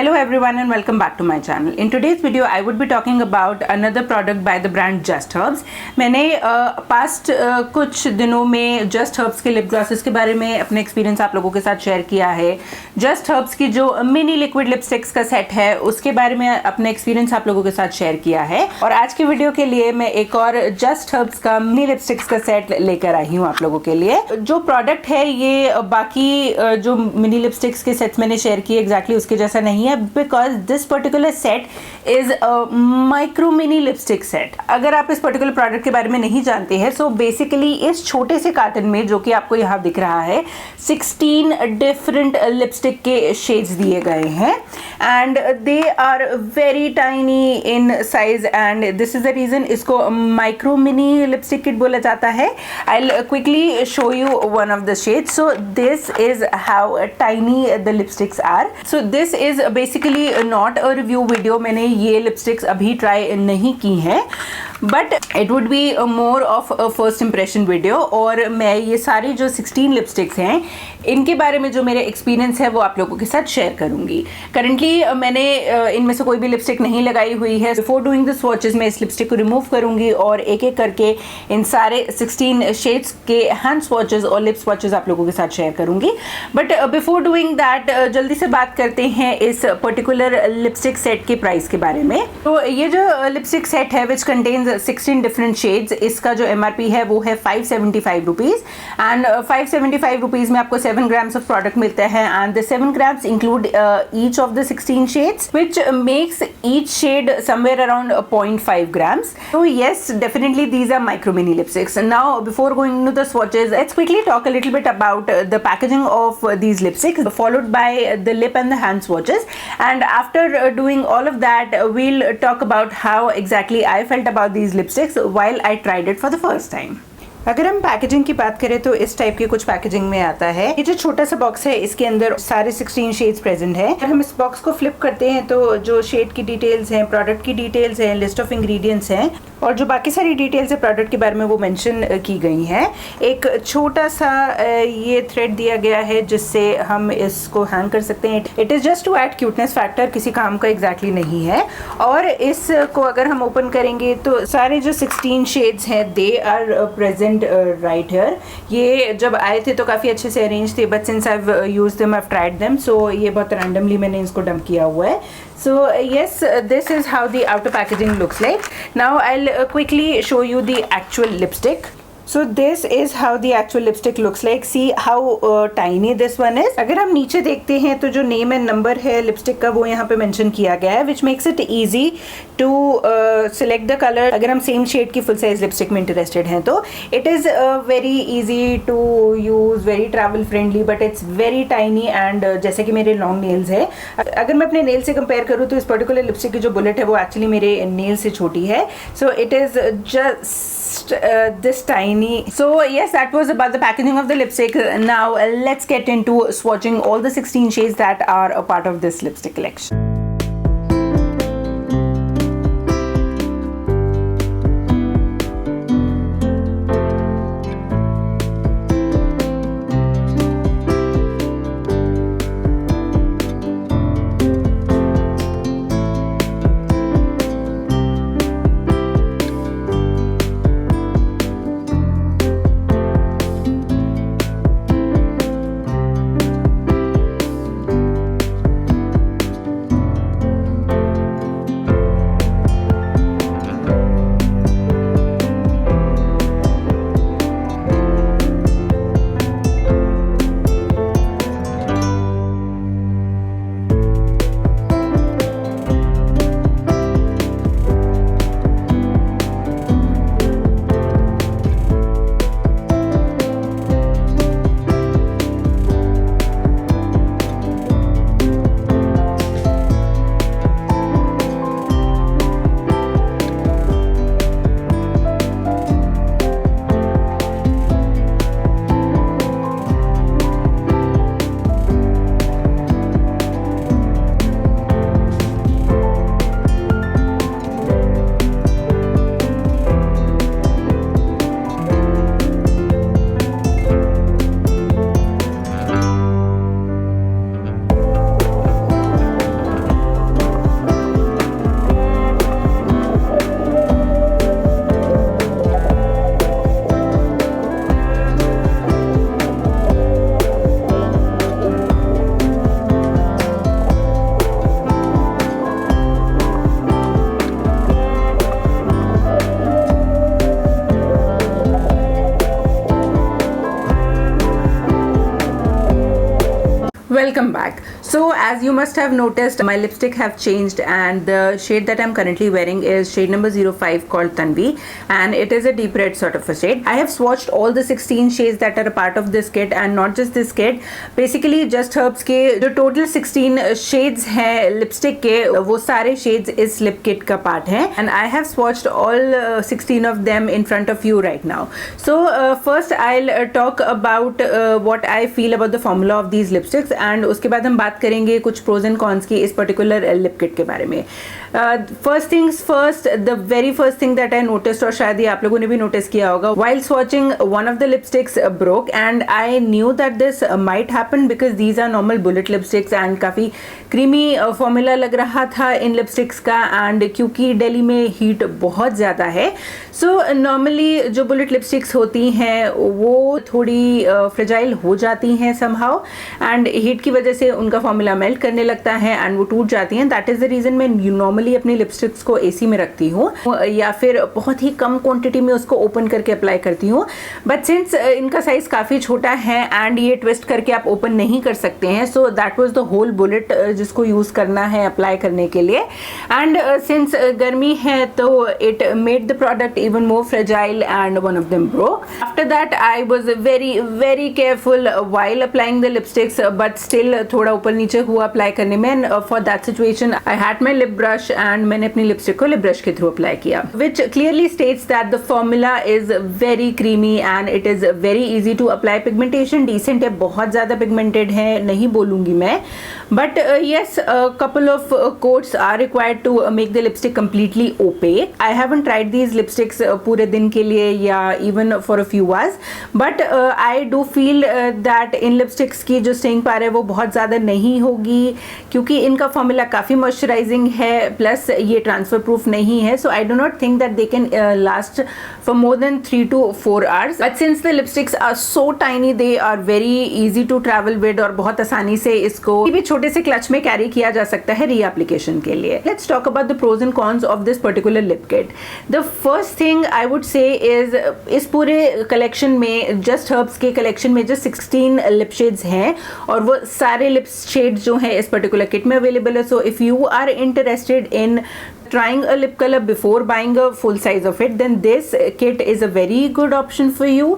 Hello everyone and welcome back to my channel. In today's video I would be talking about another product by the brand Just Herbs. मैंने past कुछ दिनों में Just Herbs के lip glosses के बारे में अपने experience आप लोगों के साथ शेयर किया है. Just Herbs की जो मिनी लिक्विड लिपस्टिक्स का सेट है उसके बारे में अपने एक्सपीरियंस आप लोगों के साथ शेयर किया है. और आज की वीडियो के लिए मैं एक और Just Herbs का मिनी लिपस्टिक्स का सेट लेकर आई हूँ आप लोगों के लिए. जो प्रोडक्ट है ये बाकी जो मिनी लिपस्टिक्स के सेट्स मैंने शेयर किए एग्जैक्टली उसके जैसा नहीं है, because this particular set is micro mini lipstick set. अगर आप इस पर्टिकुलर प्रोडक्ट के बारे में नहीं जानते हैं, सो बेसिकली इस छोटे से कार्टन में जो कि आपको यहाँ दिख रहा है 16 डिफरेंट लिपस्टिक के शेड्स दिए गए हैं and they are very tiny in size and this is the reason इसको माइक्रो मिनी लिपस्टिक किट बोला जाता है. I will quickly show you one of the shades. So this is how tiny the lipsticks are. So this is basically not a review video. मैंने ये lipsticks अभी try नहीं की हैं but it would be more of a first impression video. और मैं ये सारी जो 16 लिपस्टिक्स हैं इनके बारे में जो मेरे एक्सपीरियंस है वो आप लोगों के साथ शेयर करूंगी. करंटली मैंने इनमें से कोई भी लिपस्टिक नहीं लगाई हुई है. बिफोर डूइंग द स्वॉचेस मैं इस लिपस्टिक को रिमूव करूंगी और एक एक करके इन सारे 16 शेड्स के हैंड स्वॉचेस और लिप स्वॉचेस आप लोगों के साथ शेयर करूंगी. बट बिफोर डूइंग दैट जल्दी से बात करते हैं इस पर्टिकुलर लिपस्टिक सेट के प्राइस के बारे में. तो ये जो लिपस्टिक सेट है विच कंटेन्स 16 डिफरेंट शेड्स, इसका जो MRP है वो है 575 रुपीज एंड 575 रुपीज में आपको 7 grams of product मिलता है and the 7 grams include each of the 16 shades which makes each shade somewhere around 0.5 grams. So yes, definitely these are micro mini lipsticks. Now before going into the swatches, let's quickly talk a little bit about the packaging of these lipsticks followed by the lip and the hand swatches, and after doing all of that we'll talk about how exactly I felt about these lipsticks while I tried it for the first time. अगर हम packaging की बात करें तो इस type की कुछ packaging में आता है. ये जो छोटा सा बॉक्स है इसके अंदर सारे 16 शेड्स प्रेजेंट है. अगर हम इस बॉक्स को फ्लिप करते हैं तो जो शेड की डिटेल्स हैं, प्रोडक्ट की डिटेल्स हैं, लिस्ट ऑफ इंग्रेडिएंट्स हैं और जो बाकी सारी डिटेल्स है प्रोडक्ट के बारे में वो मेंशन की गई हैं. एक छोटा सा ये थ्रेड दिया गया है जिससे हम इसको हैंग कर सकते हैं. It is just to add cuteness factor, किसी काम का एग्जैक्टली नहीं है. और इसको अगर हम ओपन करेंगे तो सारे जो 16 शेड्स हैं they are present right here. ये जब आए थे तो काफ़ी अच्छे से अरेंज थे but since I have used them, I have tried them, so ये बहुत रैंडमली मैंने इसको डंप किया हुआ है. So yes, this is how the outer packaging looks like. Now I'll quickly show you the actual lipstick. So this is how the actual lipstick looks like. See how tiny this one is. अगर हम नीचे देखते हैं तो जो name and number है lipstick का वो यहाँ पे मेंशन किया गया है which makes it easy to select the color. अगर हम सेम शेड की फुल साइज लिपस्टिक में इंटरेस्टेड हैं तो it is very easy to use, very travel friendly but it's very tiny and जैसे कि मेरे लॉन्ग नेल्स है, अगर मैं अपने नेल से कंपेयर करूँ तो इस पर्टिकुलर लिपस्टिक की जो बुलेट है वो एक्चुअली मेरे नेल से छोटी है. So it is just this tiny. So yes, that was about the packaging of the lipstick. Now let's get into swatching all the 16 shades that are a part of this lipstick collection. as you must have noticed, my lipstick have changed, and the shade that I'm currently wearing is shade number 05 called Tanvi, and it is a deep red sort of a shade. I have swatched all the 16 shades that are a part of this kit, and not just this kit. Basically Just Herbs के जो total 16 shades हैं lipstick के, वो सारे shades इस lip kit का part हैं, and I have swatched all 16 of them in front of you right now. So first I'll talk about what I feel about the formula of these lipsticks, and उसके बाद हम बात करेंगे कुछ pros and cons की इस particular lip kit के बारे में. First things first, the very first thing that I noticed, और शायद ये आप लोगों ने भी notice किया होगा, while swatching one of the lipsticks broke, and I knew that this might happen because these are normal bullet lipsticks and काफ़ी creamy formula लग रहा था इन lipsticks का, and क्योंकि दिल्ली में heat बहुत ज़्यादा है, so normally जो bullet lipsticks होती हैं वो थोड़ी fragile हो जाती हैं somehow, and heat की वजह से उनका formula melt करने लगता है and वो टूट जाती हैं. That is the reason मैं normally अपनी लिपस्टिक्स को एसी में रखती हूँ या फिर बहुत ही कम क्वांटिटी में उसको ओपन करके अप्लाई करती हूँ. बट सिंस इनका साइज काफ़ी छोटा है एंड ये ट्विस्ट करके आप ओपन नहीं कर सकते हैं, so that was the whole bullet जिसको यूज़ करना है अप्लाई करने के लिए. एंड सिंस गर्मी है तो it made the product even more fragile and one of them broke. After that I was very careful while applying the lipsticks, but still थोड़ा ऊपर नीचे हुआ अप्लाई करने में. For that situation I had my lip brush and मैंने अपनी lipstick को lip brush के थ्रू अप्लाई किया, which clearly states that the formula is very creamy and it is very easy to apply. Pigmentation decent है, बहुत ज़्यादा pigmented है नहीं बोलूँगी मैं, but yes couple of coats are required to make the lipstick completely opaque. I haven't tried these lipsticks पूरे दिन के लिए या even for a few hours, but I do feel that in lipsticks की जो स्टेइंग पावर है वो बहुत ज़्यादा नहीं होगी क्योंकि इनका फॉर्मूला काफ़ी मॉइस्चराइजिंग है, प्लस ये ट्रांसफर प्रूफ नहीं है. So I do not think that they can last for more than 3 to 4 hours. But since the lipsticks are so tiny they are very easy to travel with, और बहुत आसानी से इसको भी छोटे से क्लच में कैरी किया जा सकता है रीएप्लीकेशन के लिए. Let's talk about the pros and cons of this particular lip kit. The first thing I would say is इस पूरे कलेक्शन में, जस्ट हर्ब्स के कलेक्शन में जो 16 लिप शेड्स हैं और वो सारे लिप शेड्स जो हैं इस पर्टिकुलर किट में अवेलेबल है. So if you are interested in trying a lip color before buying a full size of it, then this kit is a very good option for you.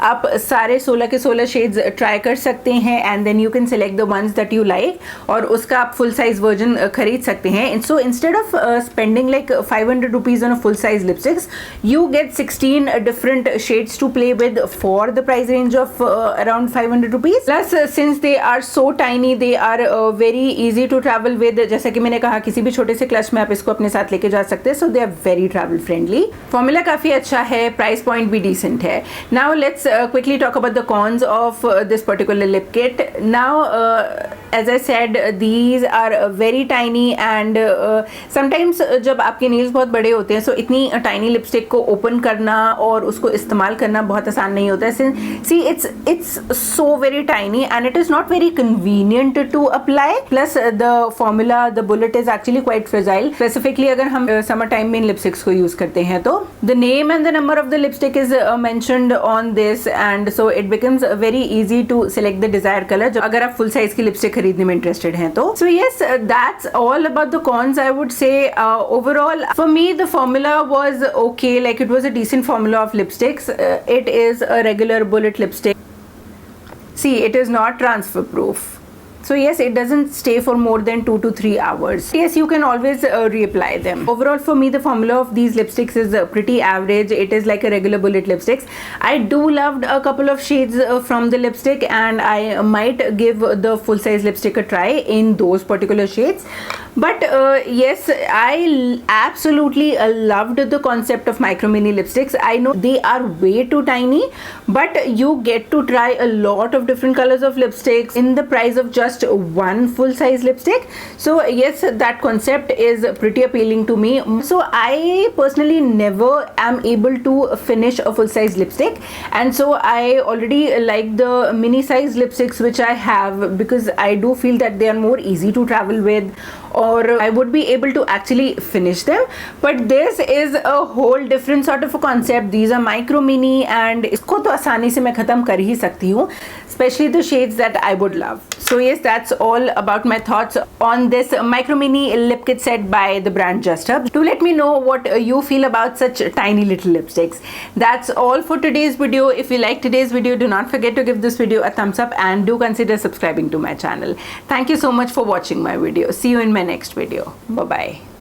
आप सारे 16 के 16 shades try कर सकते हैं and then you can select the ones that you like और उसका आप full size version खरीद सकते हैं. So instead of spending like 500 rupees on a full size lipsticks, you get 16 different shades to play with for the price range of around 500 rupees. Plus since they are so tiny, they are very easy to travel with. जैसा कि मैंने कहा किसी भी छोटे से clutch में आप इसको अपने साथ लेके जा सकते हैं. So they are very travel friendly. Formula काफ़ी अच्छा है, प्राइस पॉइंट भी डिसेंट है. Now let's quickly talk about the cons of this particular lip kit. Now as I said these are very tiny and sometimes जब आपके nails बहुत बड़े होते हैं, सो इतनी टाइनी लिपस्टिक को ओपन करना और उसको इस्तेमाल करना बहुत आसान नहीं होता है. See it's so very tiny and it is not very convenient to apply. Plus the formula, the bullet is actually quite fragile. Specifically अगर हम समर टाइम में इन लिपस्टिक्स को यूज करते हैं तो the name and the number of the lipstick is mentioned on this and so it becomes very easy to select the desire colour अगर आप full size की लिपस्टिक खरीदने में इंटरेस्टेड हैं तो. So yes, that's all about the cons. I would say overall for me the formula was okay, like it was a decent formula of lipsticks. It is a regular bullet lipstick. See, it is not transfer proof. So yes, it doesn't stay for more than 2 to 3 hours. Yes, you can always reapply them. Overall for me the formula of these lipsticks is pretty average. It is like a regular bullet lipsticks. I do loved a couple of shades from the lipstick and I might give the full size lipstick a try in those particular shades. But yes, I absolutely loved the concept of micro mini lipsticks. I know they are way too tiny, but you get to try a lot of different colors of lipsticks in the price of just one full size lipstick. So yes, that concept is pretty appealing to me. So I personally never am able to finish a full size lipstick, and so I already like the mini size lipsticks which I have because I do feel that they are more easy to travel with or I would be able to actually finish them. But this is a whole different sort of a concept. These are micro mini and इसको तो आसानी से मैं ख़त्म कर ही सकती हूँ, especially the shades that I would love. So yes, that's all about my thoughts on this micro mini lip kit set by the brand Just Herbs. Do let me know what you feel about such tiny little lipsticks. That's all for today's video. If you like today's video, do not forget to give this video a thumbs up and do consider subscribing to my channel. Thank you so much for watching my video. See you in my next video. Bye bye.